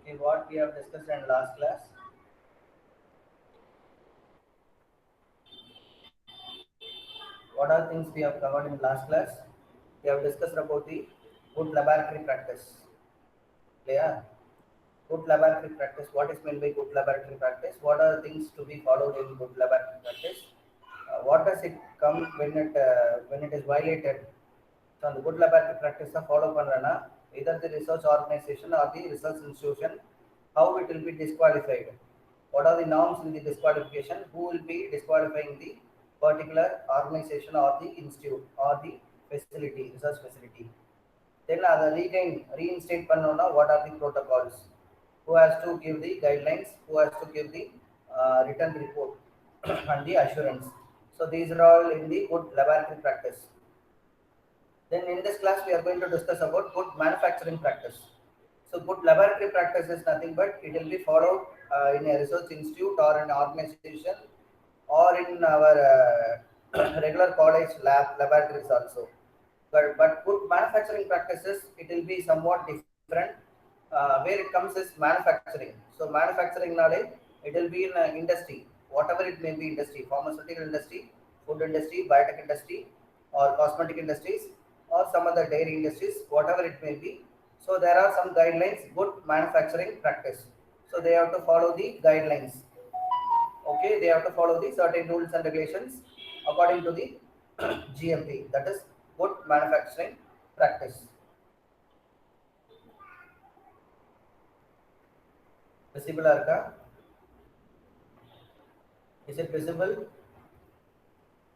Okay, what we have discussed in last class. What are things we have covered in last class? We have discussed about the good laboratory practice. Clear? Good laboratory practice. What is meant by good laboratory practice? What are the things to be followed in good laboratory practice? What does it come when it is violated? So the good laboratory practice follow பண்றேன்னா either the research organization or the research institution, how it will be disqualified. What are the norms in the disqualification? Who will be disqualifying the particular organization or the institute or the facility, research facility? Then அதை reinstate பண்ணோம்னா what are the protocols? Who has to give the guidelines? Who has to give the written report and the assurance? So these are all in the good laboratory practice. Then in this class we are going to discuss about good manufacturing practice. So good laboratory practice is nothing but it will be followed in a research institute or an organization or in our regular college laboratories also. But good manufacturing practices, it will be somewhat different. Where it comes is manufacturing. So manufacturing knowledge, it will be in industry, whatever it may be industry, pharmaceutical industry, food industry, biotech industry, or cosmetic industries, or some other dairy industries, whatever it may be. So there are some guidelines, good manufacturing practice. So they have to follow the guidelines. Okay, they have to follow the certain rules and regulations according to the GMP, that is good manufacturing practice. Visible arka? Is it visible?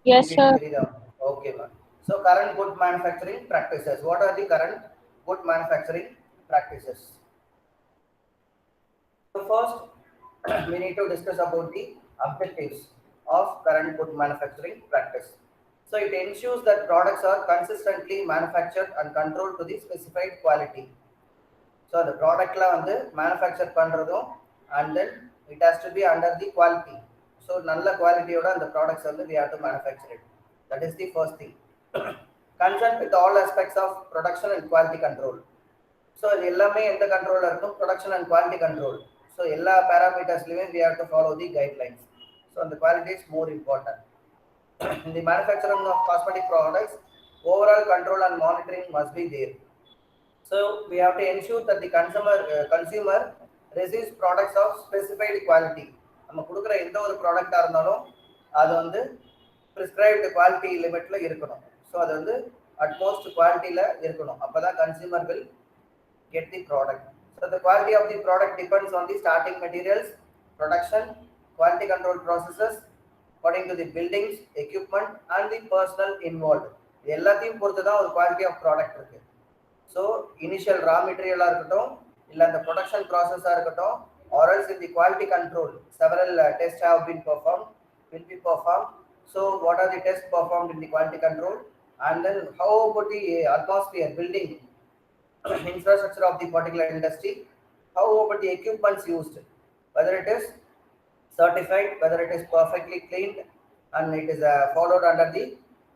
Yes, sir. Okay, ma'am. So current good manufacturing practices. What are the current good manufacturing practices? So first, we need to discuss about the objectives of current good manufacturing practice. So it ensures that products are consistently manufactured and controlled to the specified quality. So the product la வந்து manufacture பண்றதும் and then it has to be under the quality. So நல்ல குவாலிட்டியோட அந்த products வந்து we have to manufacture it. That is the first thing. Concerned with all aspects of production and quality control. So இது எல்லாமே எந்த கண்ட்ரோல்ல இருக்கும்? Production and quality control. So எல்லா parametersலயுமே we have to follow the guidelines. So the quality is more important. In the manufacturing of cosmetic products, overall control and monitoring must be there. So we have to ensure that the consumer receives products of specified quality. நம்ம கொடுக்குற எந்த ஒரு ப்ராடக்டாக இருந்தாலும் அது வந்து prescribed quality லிமிட்டில் இருக்கணும். So அது வந்து அட்மோஸ்ட் குவாலிட்டியில் இருக்கணும். அப்போ தான் consumer will get the product. So the quality of the product depends on the starting materials, production, quality control processes, according to the buildings, equipment and the personnel involved. இது எல்லாத்தையும் பொறுத்து தான் ஒரு குவாலிட்டி ஆஃப் ப்ராடக்ட் இருக்கு. So initial raw material இருக்கட்டும், இல்ல அந்த production process இருக்கட்டும், or else in the quality control, several tests have been performed, will be performed. So what are the tests performed in the quality control? And then how about the atmosphere, building, infrastructure of the particular industry? How about the equipments used? Whether it is certified, whether it is perfectly cleaned, and it is followed under the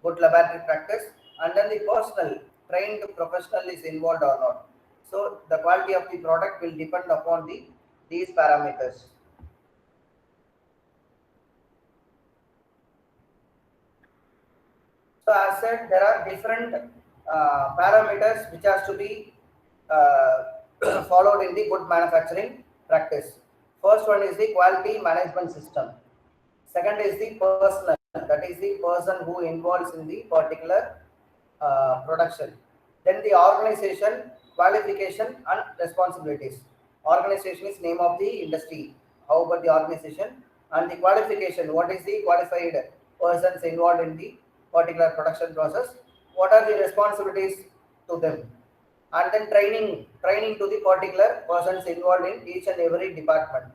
good laboratory practice, and then the personnel trained professional is involved or not. So the quality of the product will depend upon these parameters. So as said, there are different parameters which has to be followed in the good manufacturing practice. First one is the quality management system. Second is the personnel, that is the person who involves in the particular production. Then the organization, qualification and responsibilities. Organization is name of the industry. How about the organization? And the qualification, what is the qualified persons involved in the particular production process? What are the responsibilities to them? And then training to the particular persons involved in each and every department.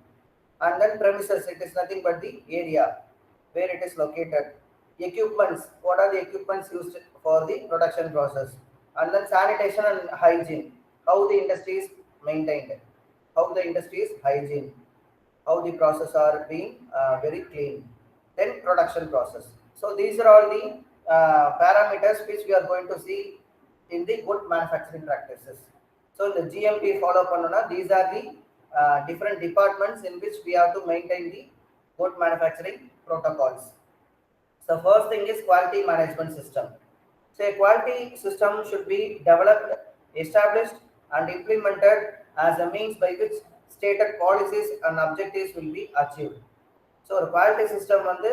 And then premises, it is nothing but the area where it is located. Equipments, what are the equipments used for the production process? And then sanitation and hygiene, how the industry is maintained, how the industry is hygiene, how the process are being very clean. Then production process. So these are all the parameters which we are going to see in the good manufacturing practices. So in the GMP follow பண்ணனும்னா these are the different departments in which we have to maintain the good manufacturing protocols. So first thing is quality management system. So a quality system should be developed, established and implemented as a means by which stated policies and objectives will be achieved. So ஒரு quality system வந்து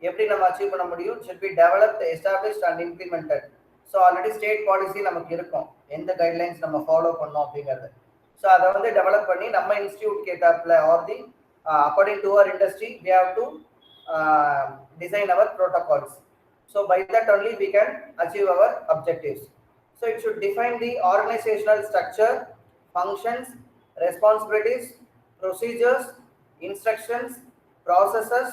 எப்படி நம்ம achieve பண்ண முடியும்? Should be developed, established and implemented. So already state policy நமக்கு இருக்கும், எந்த guidelines நம்ம ஃபாலோ பண்ணோம் அப்படிங்கிறது. ஸோ அதை வந்து டெவலப் பண்ணி நம்ம இன்ஸ்டியூட் கேட்டாப்ல are the according to our industry we have to design our protocols. So by that only we can achieve our objectives. So it should define the organizational structure, functions, responsibilities, procedures, instructions, processes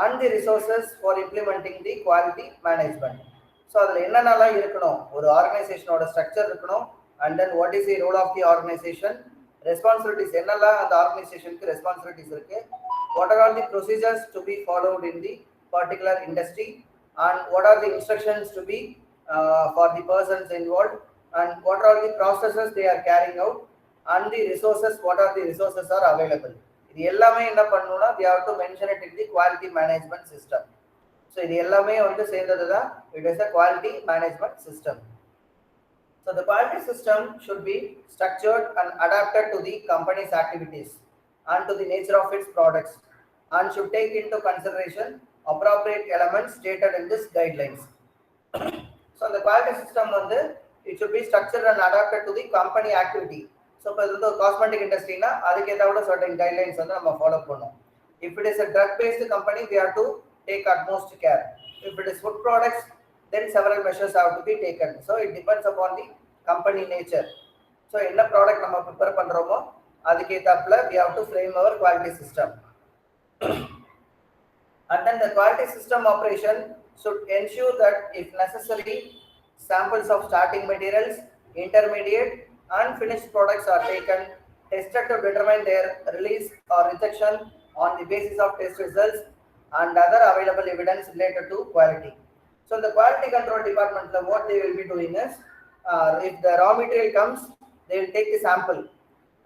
and the resources for implementing the quality management. So அதில் என்னென்னலாம் இருக்கணும்? ஒரு ஆர்கனைசேஷனோட structure இருக்கணும். And then what is the role of the organization? Responsibilities என்னெல்லாம் அந்த ஆர்கனைசேஷனுக்கு responsibilities இருக்கு? What are all the procedures to be followed in the particular industry, and what are the instructions to be for the persons involved, and what are the processes they are carrying out, and the resources, what are the resources are available. இது எல்லாமே என்ன பண்ணனும்னா we have to mention it in the quality management system. So இது எல்லாமே வந்து சேர்ந்ததுதான் it is a quality management system. So the quality system should be structured and adapted to the company's activities and to the nature of its products, and should take into consideration appropriate elements stated in this guidelines. So the quality system வந்து it should be structured and adapted to the company activity. So இப்போ இது ஒரு cosmetic இண்டஸ்ட்ரினா அதுக்கு ஏதாவது certain guidelines வந்து நம்ம follow பண்ணணும். If it is a drug based company we have to take utmost care. If it is food products then several measures have to be taken. So it depends upon the company nature. So என்ன product நம்ம prepare பண்றோமோ அதுக்கு ஏத்தாப்புல we have to frame our quality system. And then the quality system operation should ensure that if necessary samples of starting materials, intermediate and finished products are taken, tested to determine their release or rejection on the basis of test results and other available evidence related to quality. So the quality control department, what they will be doing is if the raw material comes, they will take the sample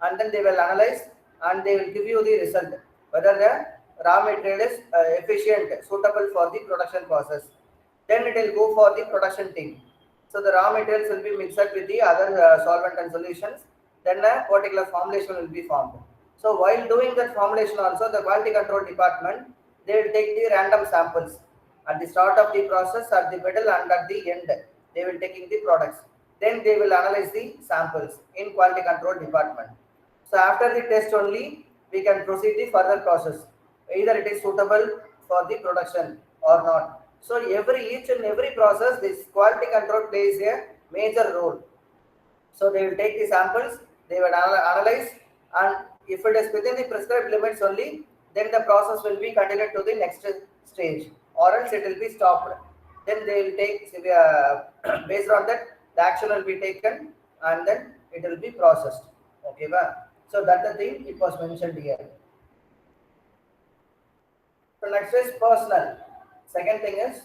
and then they will analyze and they will give you the result whether the raw material is efficient, suitable for the production process. Then it will go for the production team. So the raw materials will be mixed with the other solvent and solutions. Then a particular formulation will be formed. So while doing that formulation also, the quality control department, they will take the random samples at the start of the process, at the middle and at the end. They will taking the products. Then they will analyze the samples in quality control department. So after the test only, we can proceed the further process. Either it is suitable for the production or not. So each and every process, this quality control plays a major role. So they will take the samples, they will analyze, and if it is within the prescribed limits only, then the process will be continued to the next stage, or else it will be stopped. Then they will take based on that the action will be taken and then it will be processed. Okay, ba? So that's the thing it was mentioned here. So next is personnel. Second thing is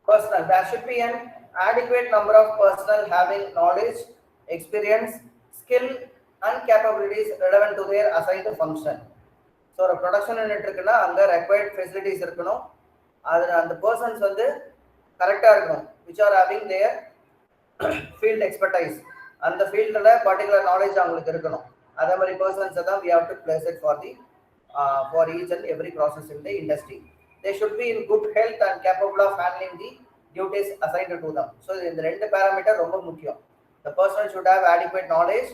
personnel. There should be an adequate number of personnel having knowledge, experience, skill and capabilities relevant to their assigned function. So ஒரு production unit இருக்குன்னா அங்க required facilities இருக்கணும். அது அந்த persons வந்து கரெக்டா இருக்கணும், which are having their field expertise. அந்த ஃபீல்ட்ல பர்టిక్యులர் நாலேஜ் அவங்களுக்கு இருக்கணும். அதே மாதிரி persons தான் we have to place it for each and every process in the industry. They should be in good health and capable of handling the duties assigned to them. So இந்த ரெண்டு parameter ரொம்ப முக்கியம். The person should have adequate knowledge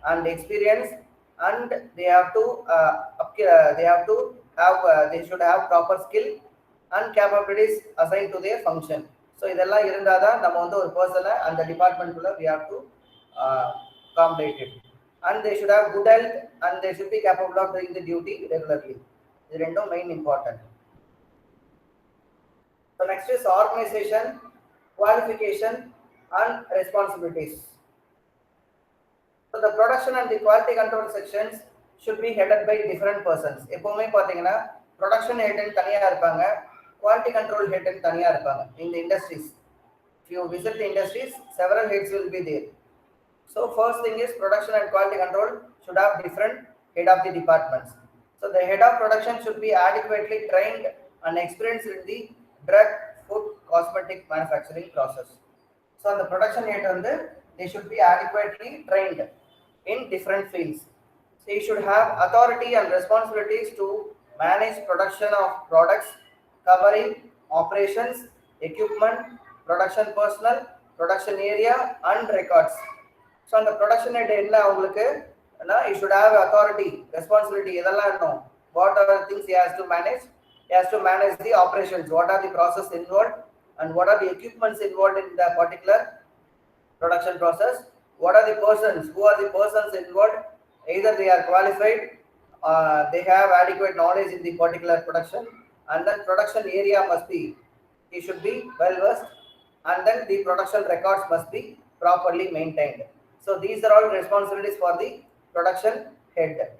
and experience, and they should have proper skill and capabilities assigned to their function. So இதெல்லாம் இருந்தாதான் நம்ம வந்து ஒரு பர்சனை அந்த டிபார்ட்மெண்ட்குள்ள we have to accommodate it. And they should have good health and they should be capable of doing the duty regularly. This is main important. So next is organization, qualification and responsibilities. So the production and the quality control sections should be headed by different persons. எப்பவுமே பாத்தீங்கன்னா production head தனியா இருப்பாங்க, quality control head தனியா இருப்பாங்க in the industries. If you visit the industries, several heads will be there. So first thing is production and quality control should have different head of the departments. So the head of production should be adequately trained and experienced in the drug, food, cosmetic manufacturing process. So on the production head they should be adequately trained in different fields. So he should have authority and responsibilities to manage production of products covering operations, equipment, production personnel, production area and records. So on the production head என்ன உங்களுக்கு you should have authority, responsibility இதெல்லாம் என்ன, what are the things he has to manage? He has to manage the operations, what are the process involved and what are the equipments involved in the particular production process, what are the persons, who are the persons involved, either they are qualified, they have adequate knowledge in the particular production, and then production area must be, he should be well versed, and then the production records must be properly maintained. So these are all responsibilities for the production head.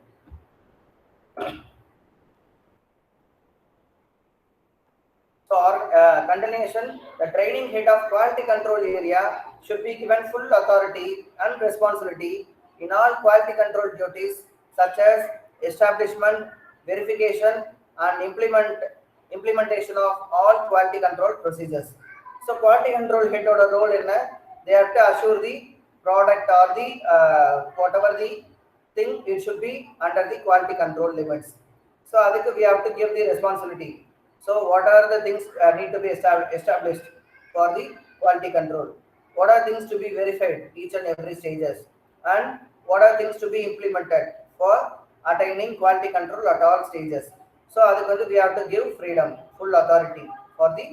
So continuation, the training head of quality control area should be given full authority and responsibility in all quality control duties such as establishment, verification and implementation of all quality control procedures. So quality control head oda role enna, they have to assure the product or the whatever the thing, it should be under the quality control limits. So adukku we have to give the responsibility. So what are the things need to be established for the quality control? What are things to be verified each and every stages? And what are things to be implemented for attaining quality control at all stages? So adukku we have to give freedom, full authority for the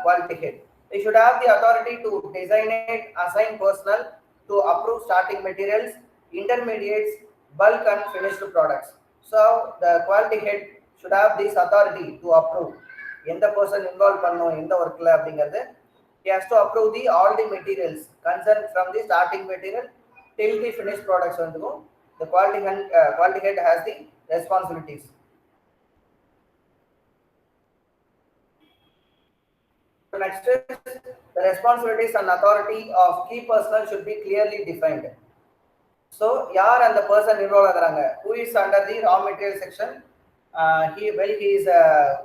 quality head. They should have the authority to designate, assign personnel to approve starting materials, intermediates, bulk and finished products. So the quality head should have this authority to approve எந்த person involved பண்ணனும் எந்த workல அப்படிங்கிறது. He has to approve the all the materials concerned from the starting material till the finished products வந்துக்கும். The quality head has the responsibilities. So next is the responsibilities and authority of key personnel should be clearly defined. So yaar and the person involved ஆகறாங்க, who is under the raw material section, he is a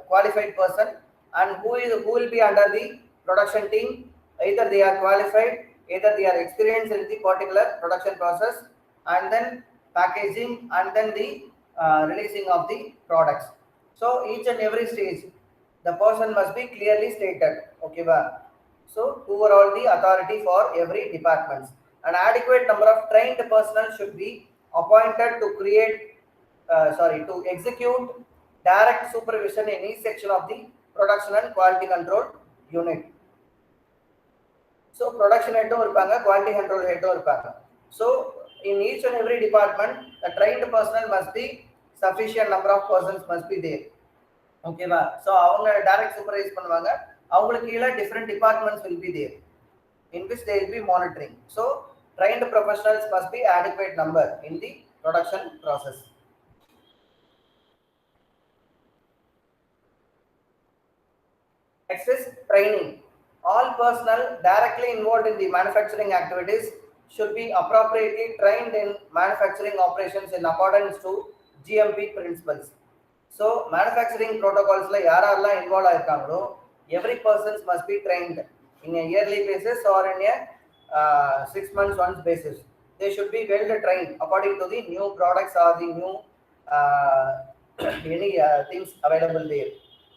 qualified person, and who will be under the production team, either they are qualified, either they are experienced in the particular production process, and then packaging and then the releasing of the products. So each and every stage the person must be clearly stated. Okay ba? So overall the authority for every department. An adequate number of trained personnel should be appointed to to execute direct supervision in each section of the production and quality control unit. So production head irupanga, quality control head irupanga. So in each and every department the trained personnel must be sufficient number of persons must be there. Okay ba? So avanga direct supervise பண்ணுவாங்க, அவங்களுக்கு கீழ different departments will be there in which they will be monitoring. So trained professionals must be adequate number in the production process. Next is training. All personnel directly involved in the manufacturing activities should be appropriately trained in manufacturing operations in accordance to GMP principles. So manufacturing protocols la yaralla involved aayirukangalo, every persons must be trained in a yearly basis or in a 6 months once basis. They should be well trained according to the new products or the new any things available there.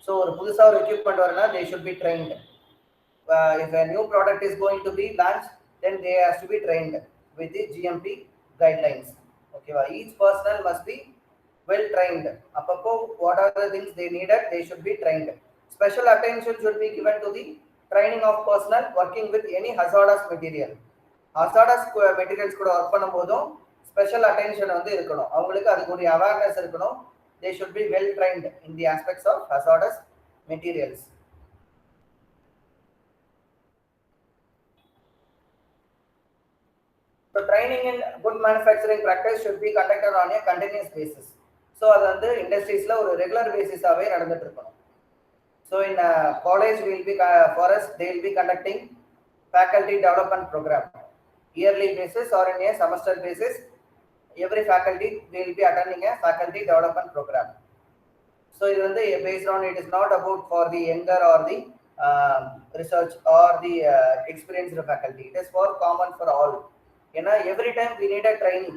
So ஒரு புதுசா ஒரு equipment வரனா they should be trained. If a new product is going to be launched, then they have to be trained with the GMP guidelines. Okay, each personnel must be well trained. Apappo what are the things they needed, they should be trained. Special attention should be given to the training of personnel working with any hazardous material. Hazardous materials கூட work பண்ணும்போதும் special attention வந்து இருக்கணும், அவங்களுக்கு அதுக்கு ஒரு awareness இருக்கணும். They should be well trained in the aspects of hazardous materials. So training in good manufacturing practice should be conducted on a continuous basis. So அது வந்து இண்டஸ்ட்ரீஸ்ல ஒரு ரெகுலர் பேசிஸாவே நடந்துட்டு இருக்கணும். So in college will be for us they will be conducting faculty development program. yearly basis or in a semester basis, every faculty will be attending a faculty development program. So இது வந்து based on, it is not about for the younger or the research or the experienced faculty. It is for common for all. Every time we need a training,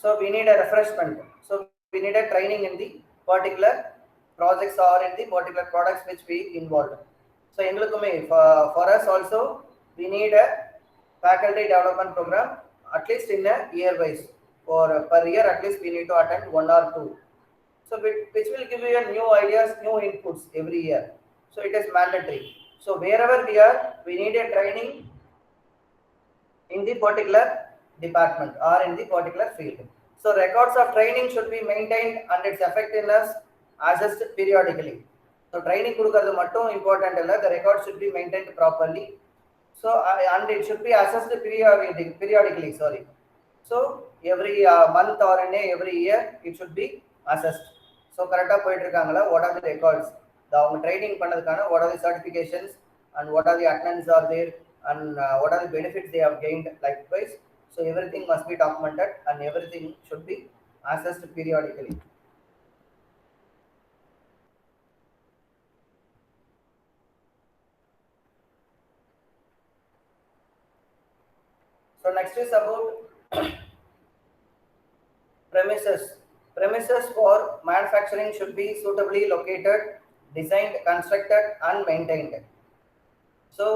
so we need a refreshment, so we need a training in the particular projects or in the particular products which we involved. So எங்களுக்குமே for us also we need a faculty development program at least in a year wise. For per year at least we need to attend 1 or 2, so which will give you a new ideas, new inputs every year. So it is mandatory. So wherever we are, we need a training in the particular department or in the particular field. So records of training should be maintained and its effectiveness assessed periodically. So training கொடுக்கிறது மட்டும் important இல்ல, the records should be maintained properly. So and it should be assessed periodically. Sorry. So every month or in every year it should be assessed. So correct போயிட்டு இருக்காங்களா, what are the records, அவங்க training பண்ணதுக்கான what are the certifications and what are the attendance are there and what are the benefits they have gained likewise. So everything must be documented and everything should be assessed periodically. So next is about premises. Premises for manufacturing should be suitably located, designed, constructed and maintained. So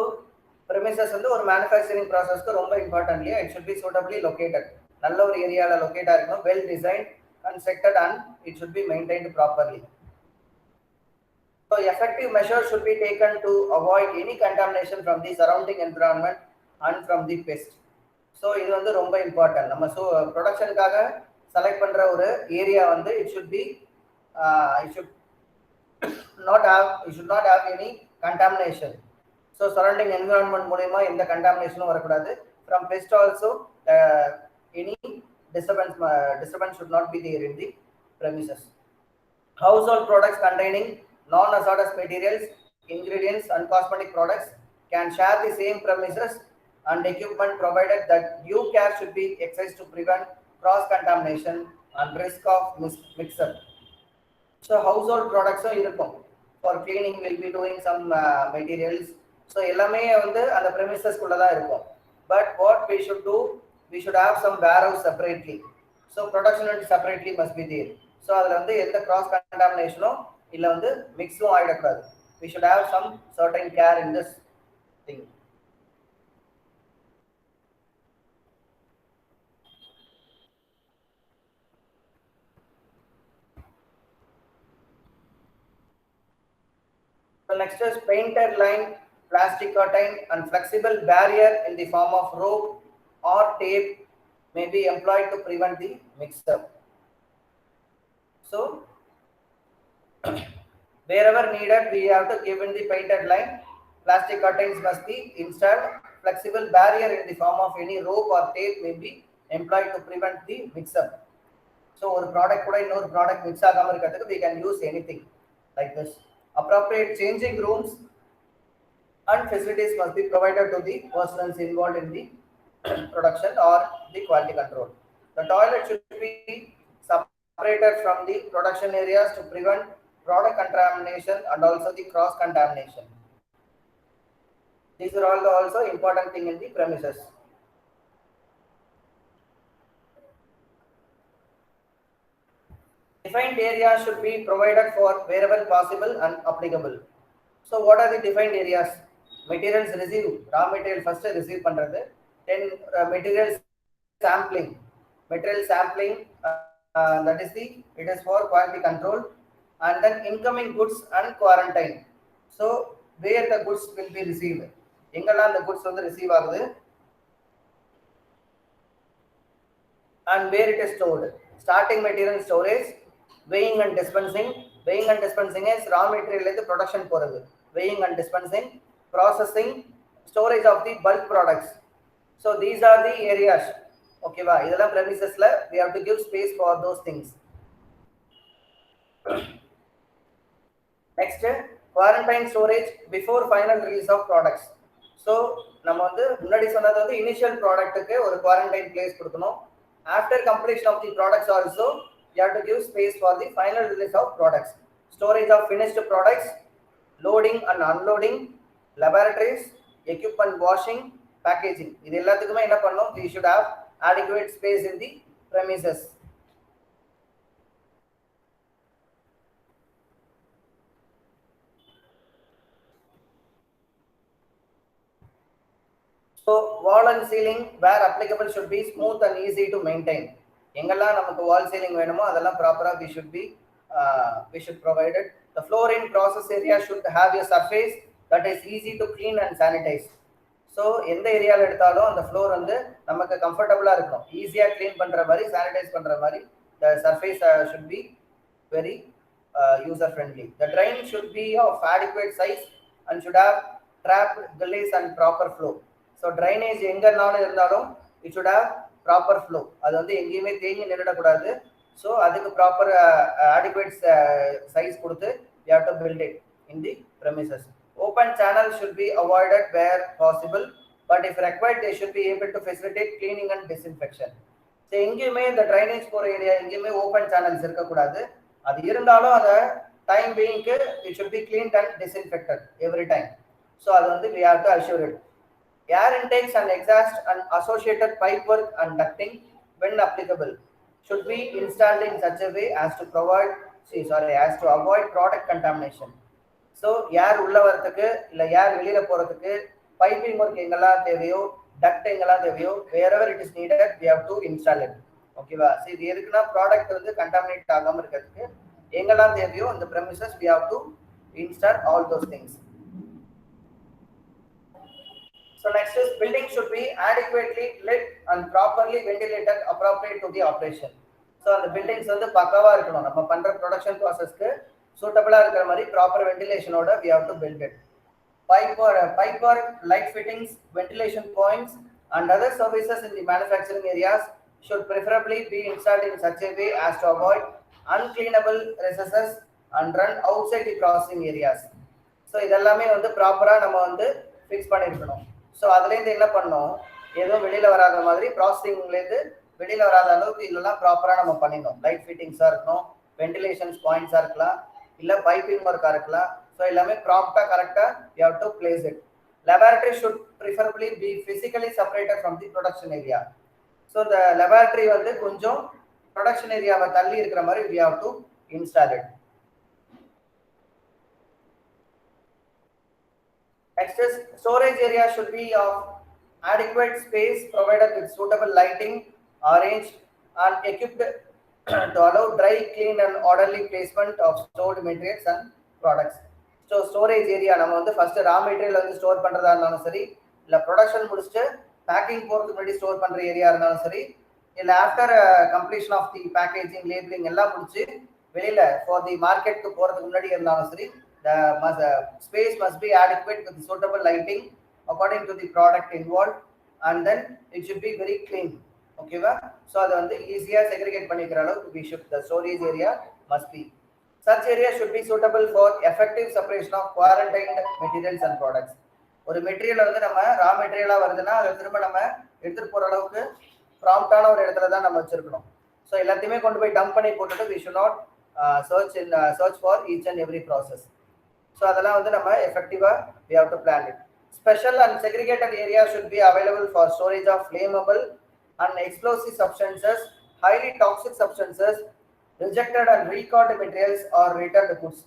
premises வந்து ஒரு manufacturing processக்கு ரொம்ப importantly it should be suitably located. நல்ல ஒரு ஏரியால locate ஆயிருக்கணும், well designed, constructed and it should be maintained properly. So effective measures should be taken to avoid any contamination from the surrounding environment and from the pest. So இது வந்து ரொம்ப important. நம்ம ப்ரொடக்ஷனுக்காக select பண்ற ஒரு area வந்து it should not have any contamination. So surrounding environment மூலமா எந்த contamination வரக்கூடாது. From pest also any disturbance should not be there in the premises. Household products containing non-hazardous materials, ingredients and cosmetic products can share the same premises and equipment, provided that due care should be exercised to prevent cross contamination and risk of mix-up. So household products இருக்கும், for cleaning will be doing some materials. So எல்லாமே வந்து அந்த premises குள்ள தான் இருக்கும். But what we should do, we should have some warehouse separately. So production unit separately must be there. So அதுல வந்து எந்த cross contamination இல்ல வந்து mixும் ஆயிடக்கூடாது. We should have some certain care in this thing. So next is painted line, plastic curtain and flexible barrier in the form of rope or tape may be employed to prevent the mix-up. So wherever needed, we have to give in the painted line. Plastic curtains must be installed. Flexible barrier in the form of any rope or tape may be employed to prevent the mix-up. So ஒரு product கூட இன்னொரு product mix ஆகாம இருக்கிறதுக்கு we can use anything like this. Appropriate changing rooms and facilities must be provided to the persons involved in the production or the quality control. The toilet should be separated from the production areas to prevent product contamination and also the cross contamination. These are all also important thing in the premises. Defined areas should be provided for wherever possible and applicable. So what are the defined areas? Materials receive, raw material first receive பண்றது, then material sampling, that is it is for quality control, and then incoming goods and quarantine. So where the goods will be received, எங்கெல்லாம் the goods வந்து receive ஆகுது and where it is stored. Starting material storage, weighing and dispensing. Weighing and dispensing is raw material in the production போறது. Weighing and dispensing, processing, storage of the bulk products. So these are the areas. Okay va, இதெல்லாம் premisesல we have to give space for those things. Next, quarantine storage before final release of products. So நம்ம வந்து முன்னாடி சொன்னது வந்து initial ப்ராடக்ட்டுக்கு ஒரு quarantine place கொடுக்கணும். After completion of the products also you have to give space for the final release of products, storage of finished products, loading and unloading, laboratories, equipment washing, packaging. இது எல்லாத்துக்குமே என்ன பண்ணணும், we should have adequate space in the premises. So wall and ceiling where applicable should be smooth and easy to maintain. எங்கெல்லாம் நமக்கு wall ceiling வேணுமோ அதெல்லாம் ப்ராப்பரா we should provide it. The flooring process area should have a surface that is easy to clean and sanitize. So எந்த ஏரியாவில் எடுத்தாலும் அந்த floor வந்து நமக்கு கம்ஃபர்டபுளாக இருக்கணும், ஈஸியாக க்ளீன் பண்ணுற மாதிரி, சானிடைஸ் பண்ணுற மாதிரி. The surface should be very user friendly. The drain should be of adequate size and should have trap gullies and proper flow. So drainage எங்கேனாலும் இருந்தாலும் it should have proper flow. அது வந்து எங்கேயுமே தேங்கி நின்றுடக்கூடாது. ஸோ அதுக்கு proper adequate size கொடுத்து you have to build it in the premises. Open channels should be avoided where possible, but if required they should be able to facilitate cleaning and disinfection. So எங்கேயுமே இந்த drainage போகிற area எங்கேயுமே open channels இருக்கக்கூடாது. அது இருந்தாலும் அதை time பீயிங்க்கு it should be cleaned and disinfected every time. So அது வந்து we have to assure it. Air intakes and exhaust and associated pipe work and ducting when applicable should be installed in such a way as to avoid product contamination. So air உள்ள வரதுக்கு இல்லை ஏர் வெளியில போறதுக்கு piping work எங்கெல்லாம் தேவையோ, duct எங்கெல்லாம் தேவையோ, wherever it is needed we have to install it. ஓகேவா? ஸோ இது எதுக்குன்னா ப்ராடக்ட் வந்து கண்டாமினேட் ஆகாம இருக்கிறதுக்கு எங்கெல்லாம் தேவையோ இந்த premises we have to install all those things. So next is building should be adequately lit and properly ventilated appropriate to the operation. So அந்த buildings வந்து பக்காவா இருக்கணும். நம்ம பண்ற ப்ரொடக்ஷன் ப்ராசஸ்க்கு சூட்டபிளா இருக்கிற மாதிரி proper வென்டிலேஷனோட we have to build it. Pipe work, light fittings, ventilation points and other services in the manufacturing areas should preferably be installed in such a way as to avoid uncleanable recesses and run outside the processing areas. So இதெல்லாமே வந்து ப்ராப்பரா நம்ம வந்து fix பண்ணிருக்கணும். So அதுலேருந்து என்ன பண்ணோம், ஏதோ வெளியில வராத மாதிரி ப்ராசஸிங்லேருந்து வெளியில வராத அளவுக்கு இதெல்லாம் ப்ராப்பராக நம்ம பண்ணிடணும். லைட் ஃபிட்டிங்ஸாக இருக்கணும், வென்டிலேஷன்ஸ் பாயிண்ட்ஸாக இருக்கலாம், இல்லை பைப்பிங் ஒர்க்காக இருக்கலாம். ஸோ எல்லாமே ப்ராப்பராக கரெக்டாக you have to place it. Laboratory should preferably be physically separated from the production area. So இந்த லெபார்டரி வந்து கொஞ்சம் ப்ரொடக்ஷன் ஏரியாவை தள்ளி இருக்கிற மாதிரி we have to install it. Next is storage area should be of adequate space provided with suitable lighting, arranged and equipped to allow dry, clean and orderly placement of stored materials and products. So storage area நம்ம வந்து first raw material வந்து store பண்றதா இருந்தாலும் சரி, இல்ல production முடிச்சிட்டு packing போறதுக்கு முன்னாடி ஸ்டோர் பண்ற ஏரியா இருந்தாலும் சரி, இல்ல after completion of the packaging, labelling எல்லாம் முடிச்சு வெளியில ஃபார் தி மார்க்கெட்டுக்கு போறதுக்கு முன்னாடி இருந்தாலும் சரி, the space must be adequate with suitable lighting according to the product involved and then it should be very clean. Okay va? So adu vandu easy ah segregate panikra அளவுக்கு we should, the storage area must be, such area should be suitable for effective separation of quarantined materials and products. ஒரு material வந்து நம்ம ரா மெட்டீரியலா வருதுன்னா அதை திரும்ப நம்ம எடுத்துட்டு போற அளவுக்கு ப்ராம்ப்டான ஒரு இடத்துல தான் நம்ம வச்சிருக்கணும். ஸோ எல்லாத்தையுமே கொண்டு போய் டம்ப் பண்ணி போட்டுட்டு we should not search for each and every process. So அதெல்லாம் வந்து நம்ம எஃபெக்டிவா we have to plan it. Special and segregated areas should be available for storage of flammable and explosive substances, highly toxic substances, rejected and recalled materials or returned goods.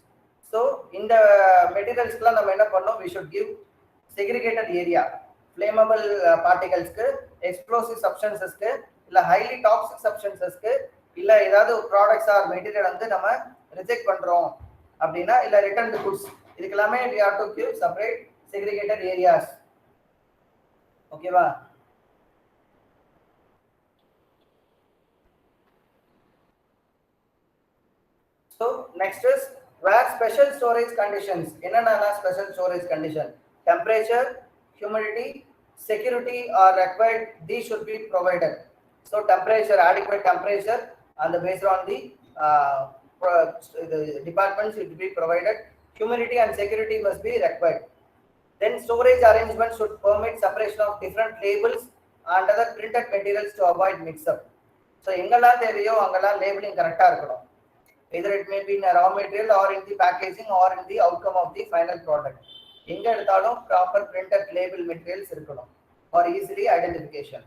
So இந்த மெட்டீரியல்ஸ்க்குலாம் நம்ம என்ன பண்ணோம், we should give segregated area. flammable particlesக்கு, explosive substancesக்கு, இல்ல highly toxic substancesக்கு, இல்ல ஏதாவது products R material வந்து நம்ம reject பண்றோம் அப்படின்னா, இல்ல ரிட்டர்ன் குட்ஸ், இதுக்கெல்லாமே we have to give separate segregated areas. ஓகேவா? So next is where special storage conditions. என்னென்ன special storage condition? Temperature, humidity, security are required. These should be provided. So temperature, adequate temperature, and based on the departments it will be provided. Humidity and security must be required. Then storage arrangement should permit separation of different labels and other printed materials to avoid mix-up. So எங்கெல்லாம் தேவையோ அங்கெல்லாம் labeling கரெக்டா இருக்கணும். Either it may be in a raw material or in the packaging or in the outcome of the final product. எங்க எடுத்தாலும் proper printed label materials இருக்கணும் for easily identification.